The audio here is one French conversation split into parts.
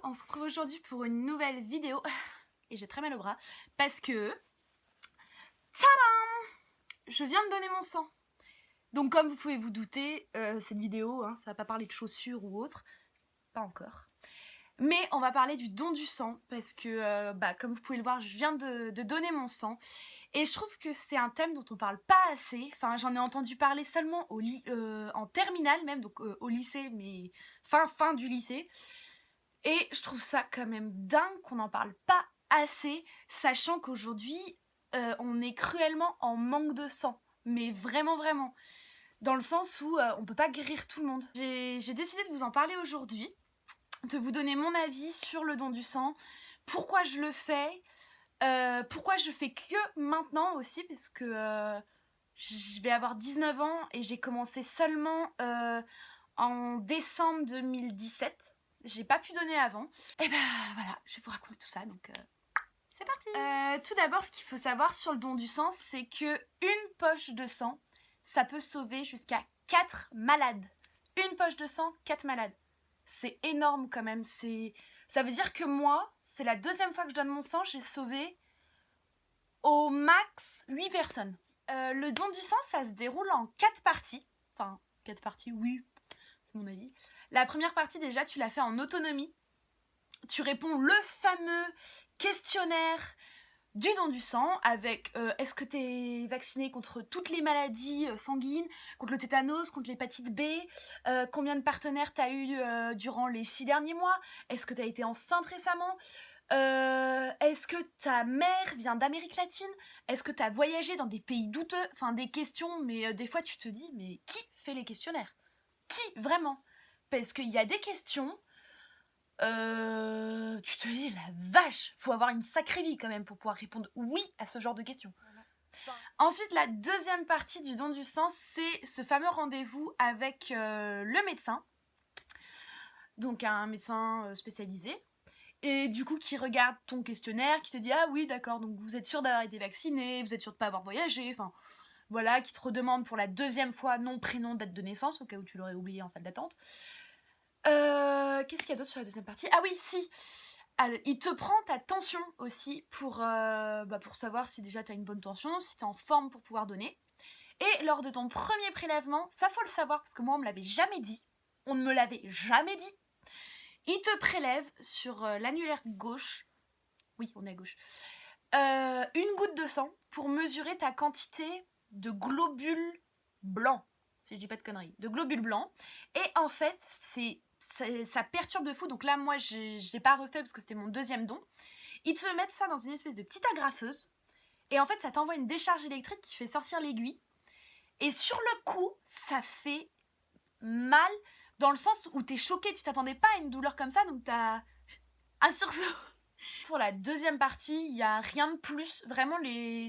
on se retrouve aujourd'hui pour une nouvelle vidéo et j'ai très mal au bras parce que tadam, je viens de donner mon sang. Donc comme vous pouvez vous douter, cette vidéo, ça va pas parler de chaussures ou autre, pas encore. Mais on va parler du don du sang parce que, comme vous pouvez le voir, je viens de donner mon sang. Et je trouve que c'est un thème dont on parle pas assez. Enfin, j'en ai entendu parler seulement en terminale même, donc au lycée, mais fin du lycée. Et je trouve ça quand même dingue qu'on n'en parle pas assez, sachant qu'aujourd'hui, on est cruellement en manque de sang. Mais vraiment, vraiment. Dans le sens où on peut pas guérir tout le monde. J'ai décidé de vous en parler aujourd'hui, de vous donner mon avis sur le don du sang, pourquoi je le fais, pourquoi je fais que maintenant aussi, parce que je vais avoir 19 ans et j'ai commencé seulement en décembre 2017. J'ai pas pu donner avant. Et ben voilà, je vais vous raconter tout ça, donc c'est parti. Tout d'abord, ce qu'il faut savoir sur le don du sang, c'est que une poche de sang, ça peut sauver jusqu'à 4 malades. Une poche de sang, 4 malades. C'est énorme quand même. Ça veut dire que moi, c'est la deuxième fois que je donne mon sang, j'ai sauvé au max 8 personnes. Le don du sang, ça se déroule en 4 parties. Enfin, 4 parties, oui, c'est mon avis. La première partie, déjà, tu l'as fait en autonomie. Tu réponds le fameux questionnaire du don du sang avec est-ce que tu es vacciné contre toutes les maladies sanguines, contre le tétanos, contre l'hépatite B, combien de partenaires tu as eu durant les 6 derniers mois, est-ce que tu as été enceinte récemment, est-ce que ta mère vient d'Amérique latine, est-ce que tu as voyagé dans des pays douteux, enfin des questions, mais des fois tu te dis mais qui fait les questionnaires? Qui vraiment? Parce qu'il y a des questions, tu te dis, la vache, faut avoir une sacrée vie quand même pour pouvoir répondre oui à ce genre de questions. Voilà. Ensuite, la deuxième partie du don du sang, c'est ce fameux rendez-vous avec le médecin. Donc un médecin spécialisé. Et du coup, qui regarde ton questionnaire, qui te dit, ah oui, d'accord, donc vous êtes sûr d'avoir été vacciné, vous êtes sûr de pas avoir voyagé, enfin... Voilà, qui te redemande pour la deuxième fois nom, prénom, date de naissance, au cas où tu l'aurais oublié en salle d'attente. Qu'est-ce qu'il y a d'autre sur la deuxième partie? Ah oui, si. Alors, il te prend ta tension aussi pour savoir si déjà tu as une bonne tension, si tu es en forme pour pouvoir donner. Et lors de ton premier prélèvement, ça faut le savoir parce que moi on me l'avait jamais dit, on ne me l'avait jamais dit, il te prélève sur l'annulaire gauche, oui on est à gauche, une goutte de sang pour mesurer ta quantité de globules blancs, si je dis pas de conneries, de globules blancs. Et en fait, ça perturbe de fou. Donc là, moi, je l'ai pas refait parce que c'était mon deuxième don. Ils te mettent ça dans une espèce de petite agrafeuse. Et en fait, ça t'envoie une décharge électrique qui fait sortir l'aiguille. Et sur le coup, ça fait mal dans le sens où t'es choqué. Tu t'attendais pas à une douleur comme ça, donc t'as un sursaut. Pour la deuxième partie, il n'y a rien de plus. Vraiment,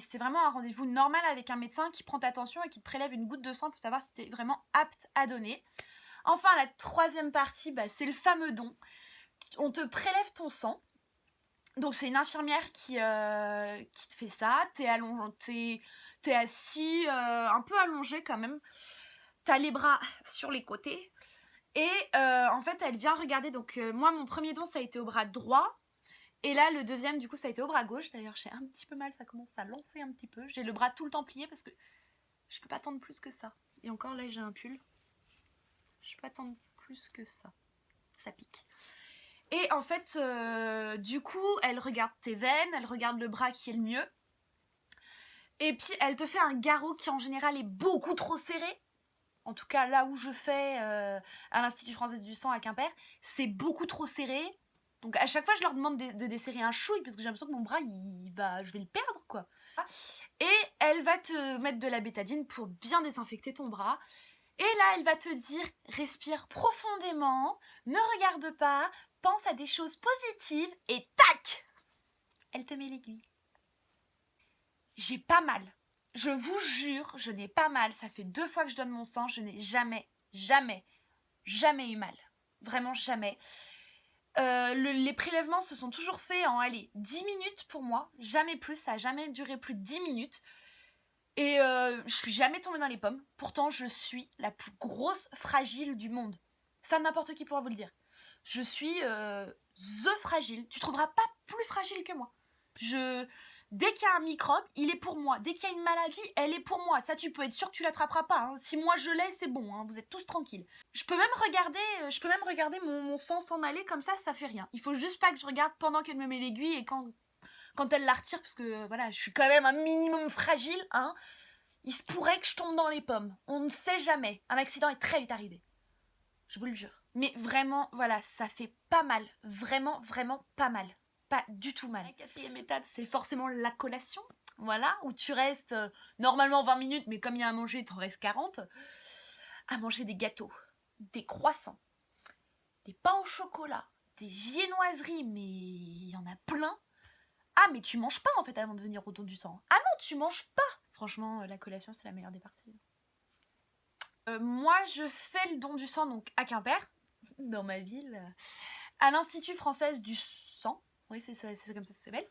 c'est vraiment un rendez-vous normal avec un médecin qui prend ta tension et qui te prélève une goutte de sang pour savoir si tu es vraiment apte à donner. Enfin, la troisième partie, c'est le fameux don. On te prélève ton sang. Donc, c'est une infirmière qui te fait ça. T'es assis, un peu allongé quand même. T'as les bras sur les côtés. Et en fait, elle vient regarder. Donc, moi, mon premier don, ça a été au bras droit. Et là, le deuxième, du coup, ça a été au bras gauche. D'ailleurs, j'ai un petit peu mal, ça commence à lancer un petit peu. J'ai le bras tout le temps plié parce que je peux pas tendre plus que ça. Et encore, là, j'ai un pull. Je peux pas tendre plus que ça. Ça pique. Et en fait, du coup, elle regarde tes veines, elle regarde le bras qui est le mieux. Et puis, elle te fait un garrot qui, en général, est beaucoup trop serré. En tout cas, là où je fais, à l'Institut français du sang à Quimper, c'est beaucoup trop serré. Donc à chaque fois, je leur demande de desserrer un chouille parce que j'ai l'impression que mon bras, je vais le perdre, quoi. Et elle va te mettre de la bétadine pour bien désinfecter ton bras. Et là, elle va te dire, respire profondément, ne regarde pas, pense à des choses positives et tac! Elle te met l'aiguille. J'ai pas mal. Je vous jure, je n'ai pas mal. Ça fait 2 fois que je donne mon sang, je n'ai jamais eu mal. Vraiment jamais. Les prélèvements se sont toujours faits en 10 minutes pour moi, jamais plus, ça a jamais duré plus de 10 minutes. Et je suis jamais tombée dans les pommes. Pourtant, je suis la plus grosse fragile du monde. Ça, n'importe qui pourra vous le dire. Je suis the fragile. Tu trouveras pas plus fragile que moi. Dès qu'il y a un microbe, il est pour moi. Dès qu'il y a une maladie, elle est pour moi. Ça, tu peux être sûr que tu l'attraperas pas. Hein. Si moi je l'ai, c'est bon. Hein. Vous êtes tous tranquilles. Je peux même regarder mon sang s'en aller comme ça fait rien. Il faut juste pas que je regarde pendant qu'elle me met l'aiguille et quand elle la retire, parce que voilà, je suis quand même un minimum fragile. Hein. Il se pourrait que je tombe dans les pommes. On ne sait jamais. Un accident est très vite arrivé. Je vous le jure. Mais vraiment, voilà, ça fait pas mal. Vraiment, vraiment pas mal. Pas du tout mal. La quatrième étape, c'est forcément la collation. Voilà, où tu restes normalement 20 minutes, mais comme il y a à manger, t'en restes 40. À manger des gâteaux, des croissants, des pains au chocolat, des viennoiseries, mais il y en a plein. Ah, mais tu manges pas en fait avant de venir au don du sang. Ah non, tu manges pas. Franchement, la collation, c'est la meilleure des parties. Moi, je fais le don du sang donc à Quimper, dans ma ville, à l'Institut français du sang. Oui, c'est comme ça que ça s'appelle.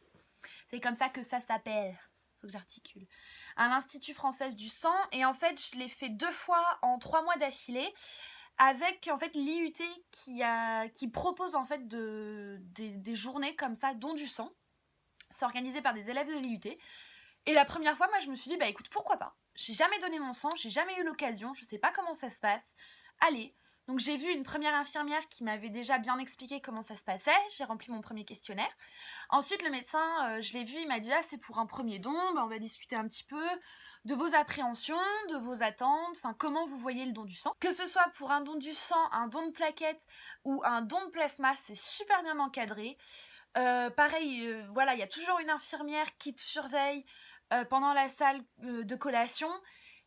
C'est comme ça que ça s'appelle. Faut que j'articule. À l'Institut français du sang. Et en fait, je l'ai fait 2 fois en 3 mois d'affilée. Avec en fait l'IUT qui propose en fait des journées comme ça, don du sang. C'est organisé par des élèves de l'IUT. Et la première fois, moi, je me suis dit, bah écoute, pourquoi pas? J'ai jamais donné mon sang, j'ai jamais eu l'occasion, je sais pas comment ça se passe. Allez. Donc j'ai vu une première infirmière qui m'avait déjà bien expliqué comment ça se passait. J'ai rempli mon premier questionnaire. Ensuite, le médecin, je l'ai vu, il m'a dit, ah, c'est pour un premier don, bah, on va discuter un petit peu de vos appréhensions, de vos attentes, enfin comment vous voyez le don du sang. Que ce soit pour un don du sang, un don de plaquettes ou un don de plasma, c'est super bien encadré. Pareil, voilà, il y a toujours une infirmière qui te surveille pendant la salle de collation.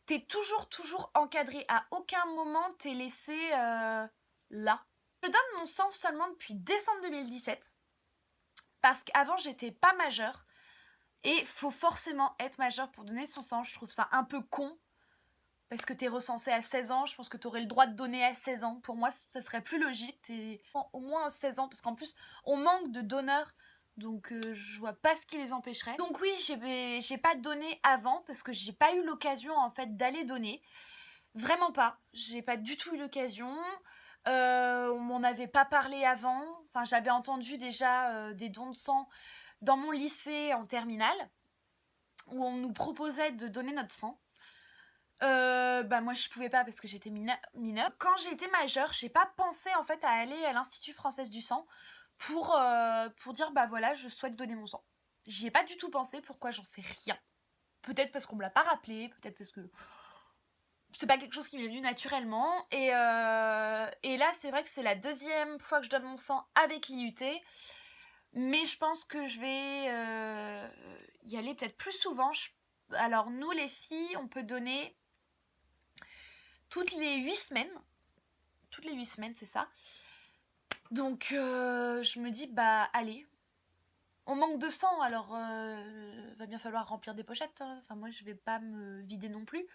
T'es toujours encadré. À aucun moment t'es laissé là. Je donne mon sang seulement depuis décembre 2017. Parce qu'avant, j'étais pas majeure. Et faut forcément être majeure pour donner son sang. Je trouve ça un peu con. Parce que t'es recensé à 16 ans. Je pense que t'aurais le droit de donner à 16 ans. Pour moi, ça serait plus logique. T'es au moins à 16 ans. Parce qu'en plus, on manque de donneurs. Donc je vois pas ce qui les empêcherait. Donc oui, j'ai pas donné avant parce que j'ai pas eu l'occasion en fait d'aller donner. Vraiment pas. J'ai pas du tout eu l'occasion. On m'en avait pas parlé avant. Enfin, j'avais entendu déjà des dons de sang dans mon lycée en terminale où on nous proposait de donner notre sang. Bah moi je pouvais pas parce que j'étais mineure. Quand j'ai été majeure, j'ai pas pensé en fait à aller à l'Institut français du sang pour dire bah voilà je souhaite donner mon sang. J'y ai pas du tout pensé, pourquoi j'en sais rien. Peut-être parce qu'on me l'a pas rappelé, peut-être parce que c'est pas quelque chose qui m'est venu naturellement. Et là c'est vrai que c'est la 2e fois que je donne mon sang avec l'IUT. Mais je pense que je vais y aller peut-être plus souvent. Alors nous les filles, on peut donner toutes les 8 semaines. Toutes les 8 semaines, c'est ça. Donc je me dis, bah allez. On manque de sang, alors va bien falloir remplir des pochettes. Hein. Enfin moi je vais pas me vider non plus.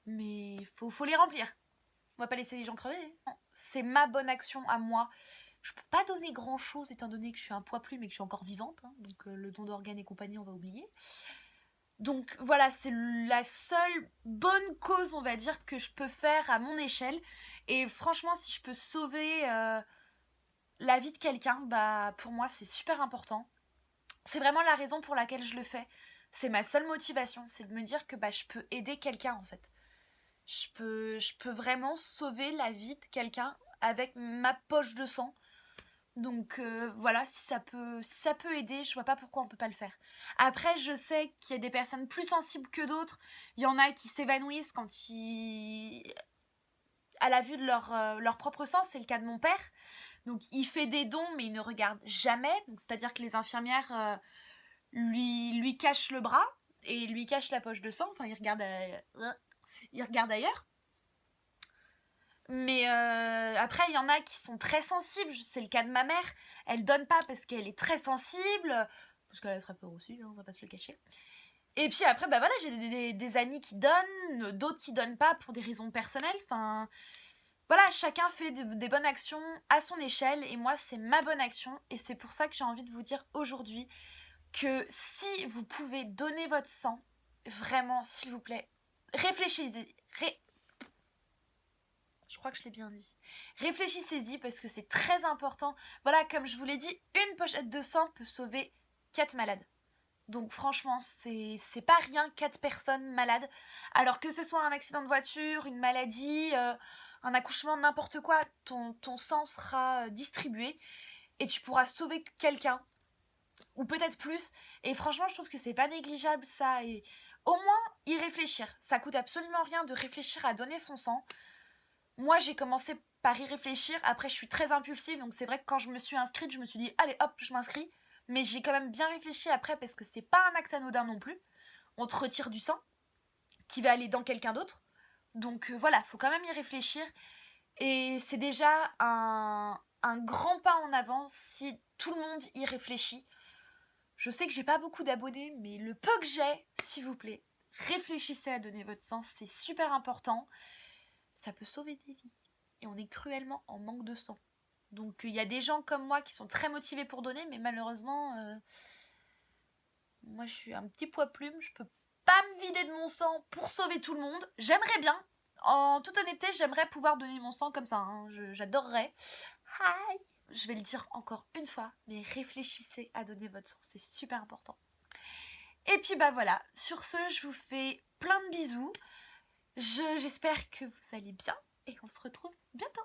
Mais faut les remplir. On va pas laisser les gens crever. Hein. C'est ma bonne action à moi. Je peux pas donner grand chose étant donné que je suis un poids plume et que je suis encore vivante. Hein. Donc le don d'organes et compagnie, on va oublier. Donc voilà, c'est la seule bonne cause, on va dire, que je peux faire à mon échelle. Et franchement, si je peux sauver la vie de quelqu'un, bah pour moi, c'est super important. C'est vraiment la raison pour laquelle je le fais. C'est ma seule motivation, c'est de me dire que bah, je peux aider quelqu'un en fait. Je peux vraiment sauver la vie de quelqu'un avec ma poche de sang. Donc voilà, si ça peut aider, je vois pas pourquoi on peut pas le faire. Après, je sais qu'il y a des personnes plus sensibles que d'autres. Il y en a qui s'évanouissent quand à la vue de leur propre sang, c'est le cas de mon père. Donc il fait des dons, mais il ne regarde jamais. Donc c'est-à-dire que les infirmières lui cachent le bras et lui cachent la poche de sang. Enfin, il regarde ailleurs. Mais après, il y en a qui sont très sensibles. C'est le cas de ma mère. Elle donne pas parce qu'elle est très sensible. Parce qu'elle a très peur aussi, hein, on va pas se le cacher. Et puis après, bah voilà, j'ai des amis qui donnent, d'autres qui donnent pas pour des raisons personnelles. Enfin, voilà, chacun fait des bonnes actions à son échelle. Et moi, c'est ma bonne action. Et c'est pour ça que j'ai envie de vous dire aujourd'hui que si vous pouvez donner votre sang, vraiment, s'il vous plaît, réfléchissez. Je crois que je l'ai bien dit. Réfléchissez-y parce que c'est très important. Voilà, comme je vous l'ai dit, une pochette de sang peut sauver 4 malades. Donc franchement, c'est pas rien, 4 personnes malades. Alors que ce soit un accident de voiture, une maladie, un accouchement, n'importe quoi, ton sang sera distribué et tu pourras sauver quelqu'un, ou peut-être plus. Et franchement, je trouve que c'est pas négligeable ça. Et au moins, y réfléchir. Ça coûte absolument rien de réfléchir à donner son sang. Moi, j'ai commencé par y réfléchir. Après, je suis très impulsive, donc c'est vrai que quand je me suis inscrite, je me suis dit, allez hop, je m'inscris. Mais j'ai quand même bien réfléchi après parce que c'est pas un acte anodin non plus. On te retire du sang qui va aller dans quelqu'un d'autre. Donc voilà, faut quand même y réfléchir. Et c'est déjà un grand pas en avant si tout le monde y réfléchit. Je sais que j'ai pas beaucoup d'abonnés, mais le peu que j'ai, s'il vous plaît, réfléchissez à donner votre sang, c'est super important. Ça peut sauver des vies. Et on est cruellement en manque de sang. Donc il y a des gens comme moi qui sont très motivés pour donner, mais malheureusement, moi je suis un petit poids plume, je peux pas me vider de mon sang pour sauver tout le monde. J'aimerais bien, en toute honnêteté, j'aimerais pouvoir donner mon sang comme ça, hein. J'adorerais. Hi. Je vais le dire encore une fois, mais réfléchissez à donner votre sang, c'est super important. Et puis bah voilà, sur ce, je vous fais plein de bisous. J'espère que vous allez bien et on se retrouve bientôt.